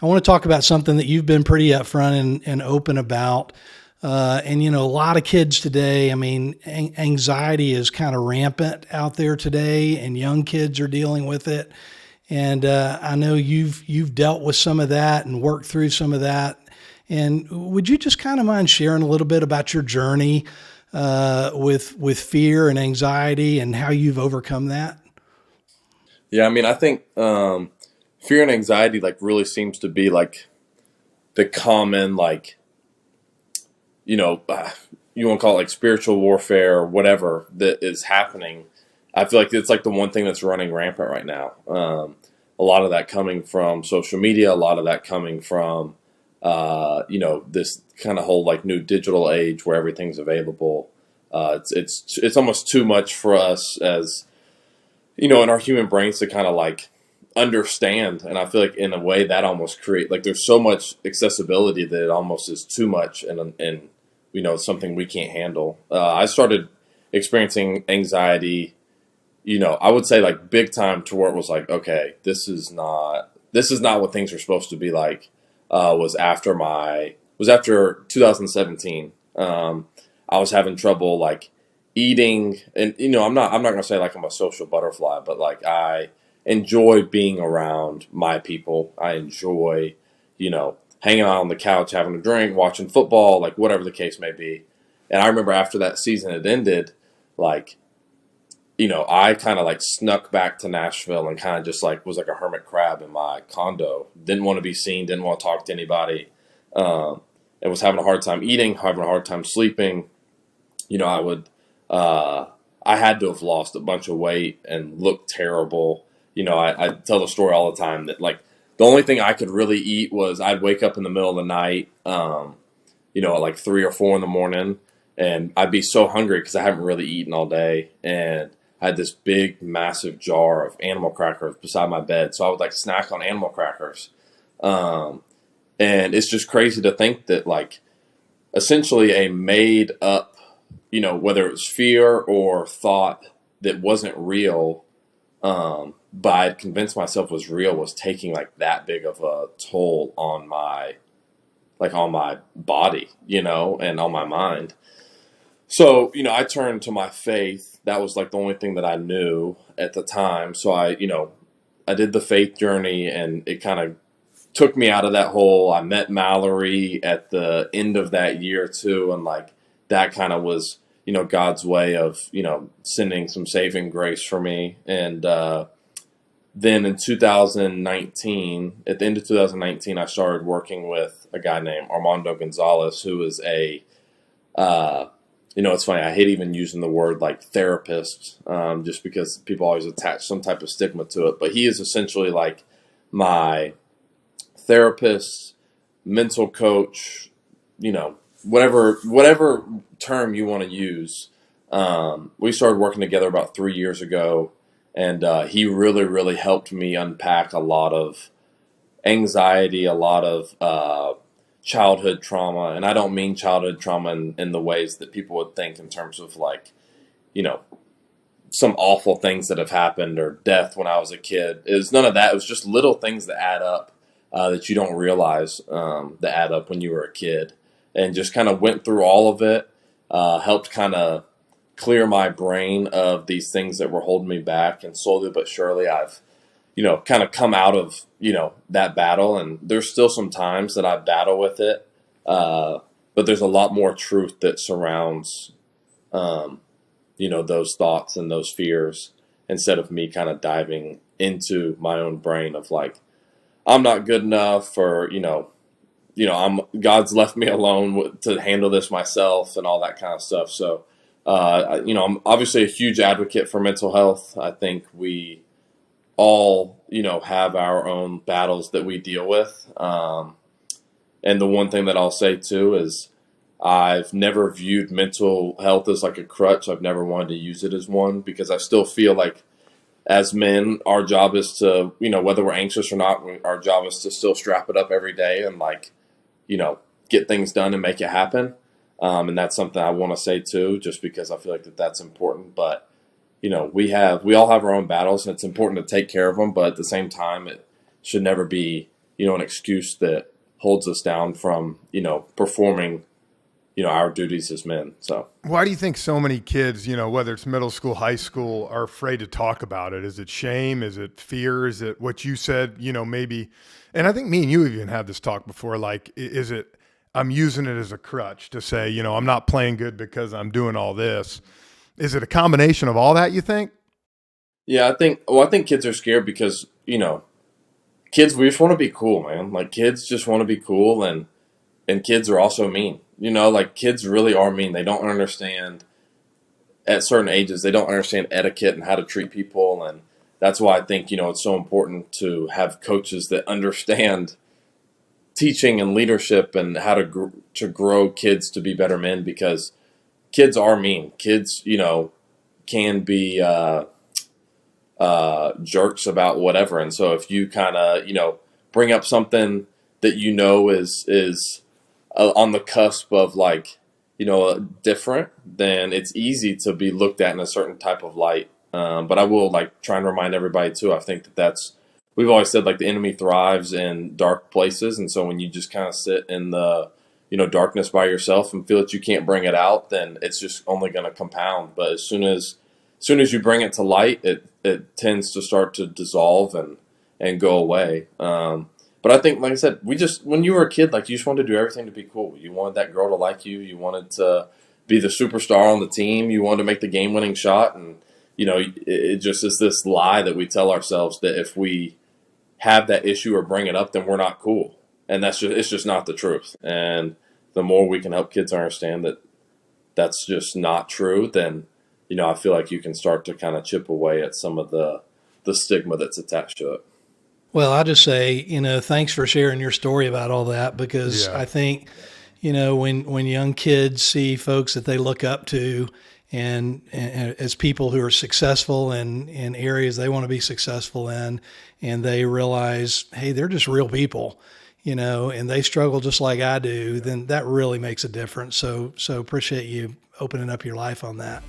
I want to talk about something that you've been pretty upfront and open about. And, a lot of kids today, I mean, anxiety is kind of rampant out there today, and young kids are dealing with it. And I know you've dealt with some of that and worked through some of that. And would you just kind of mind sharing a little bit about your journey with fear and anxiety and how you've overcome that? Yeah, I mean, I think fear and anxiety like really seems to be like the common like you know you want to call it like spiritual warfare or whatever that is happening. I feel like it's like the one thing that's running rampant right now. A lot of that coming from social media, a lot of that coming from this kind of whole like new digital age where everything's available. It's almost too much for us as in our human brains to kind of like understand. And I feel like in a way that almost create like there's so much accessibility that it almost is too much and something we can't handle. I started experiencing anxiety, I would say like big time to where it was like, okay, this is not what things are supposed to be like. Was after 2017. I was having trouble like eating, and I'm not gonna say like I'm a social butterfly, but like I enjoy being around my people. I enjoy, hanging out on the couch, having a drink, watching football, like whatever the case may be. And I remember after that season had ended, like, I kind of like snuck back to Nashville and kind of just like was like a hermit crab in my condo. Didn't want to be seen, didn't want to talk to anybody. And was having a hard time eating, having a hard time sleeping. I would, I had to have lost a bunch of weight and looked terrible. I tell the story all the time that like the only thing I could really eat was I'd wake up in the middle of the night, at like 3 or 4 in the morning, and I'd be so hungry because I haven't really eaten all day, and I had this big, massive jar of animal crackers beside my bed, so I would like snack on animal crackers, and it's just crazy to think that like essentially a made up, whether it was fear or thought that wasn't real, but I'd convinced myself was real, was taking like that big of a toll on my body, and on my mind. So, I turned to my faith. That was like the only thing that I knew at the time. So I did the faith journey, and it kind of took me out of that hole. I met Mallory at the end of that year too, and like that kind of was, God's way of, sending some saving grace for me. And then in 2019, at the end of 2019, I started working with a guy named Armando Gonzalez, who is it's funny, I hate even using the word like therapist, just because people always attach some type of stigma to it. But he is essentially like my therapist, mental coach, whatever term you want to use. We started working together about 3 years ago, and he really, really helped me unpack a lot of anxiety, a lot of childhood trauma. And I don't mean childhood trauma in the ways that people would think in terms of like, you know, some awful things that have happened or death when I was a kid. It was none of that. It was just little things that add up, that you don't realize, that add up when you were a kid. And just kind of went through all of it, helped kind of clear my brain of these things that were holding me back. And slowly but surely I've, kind of come out of, that battle. And there's still some times that I battle with it. But there's a lot more truth that surrounds, those thoughts and those fears, instead of me kind of diving into my own brain of like, I'm not good enough, or, God's left me alone to handle this myself and all that kind of stuff. So, I'm obviously a huge advocate for mental health. I think we all, have our own battles that we deal with. And the one thing that I'll say too is I've never viewed mental health as like a crutch. I've never wanted to use it as one, because I still feel like as men, our job is to, whether we're anxious or not, our job is to still strap it up every day and like, get things done and make it happen. And that's something I want to say too, just because I feel like that's important. But, we all have our own battles, and it's important to take care of them. But at the same time, it should never be, an excuse that holds us down from, performing, our duties as men. So Why do you think so many kids, whether it's middle school, high school, are afraid to talk about it? Is it shame? Is it fear? Is it what you said, maybe? And I think me and you even had this talk before. Like, is it, I'm using it as a crutch to say, I'm not playing good because I'm doing all this. Is it a combination of all that, you think? yeah, I think kids are scared because, kids, we just want to be cool, man. Like kids just want to be cool, and kids are also mean. Like kids really are mean. They don't understand at certain ages. They don't understand etiquette and how to treat people, and that's why I think it's so important to have coaches that understand teaching and leadership and how to grow kids to be better men, because kids are mean. Kids, can be jerks about whatever, and so if you kind of bring up something that is on the cusp of like different, then it's easy to be looked at in a certain type of light. But I will like try and remind everybody too. I think that's we've always said like the enemy thrives in dark places, and so when you just kind of sit in the darkness by yourself and feel that you can't bring it out, then it's just only going to compound. But as soon as you bring it to light, it tends to start to dissolve and go away. But I think, like I said, when you were a kid, like you just wanted to do everything to be cool. You wanted that girl to like you. You wanted to be the superstar on the team. You wanted to make the game-winning shot, and it just is this lie that we tell ourselves that if we have that issue or bring it up, then we're not cool, and it's just not the truth. And the more we can help kids understand that that's just not true, then I feel like you can start to kind of chip away at some of the stigma that's attached to it. Well, I'll just say, thanks for sharing your story about all that, because Yeah. I think, when young kids see folks that they look up to and as people who are successful in areas they want to be successful in, and they realize, hey, they're just real people, and they struggle just like I do, then that really makes a difference. So appreciate you opening up your life on that.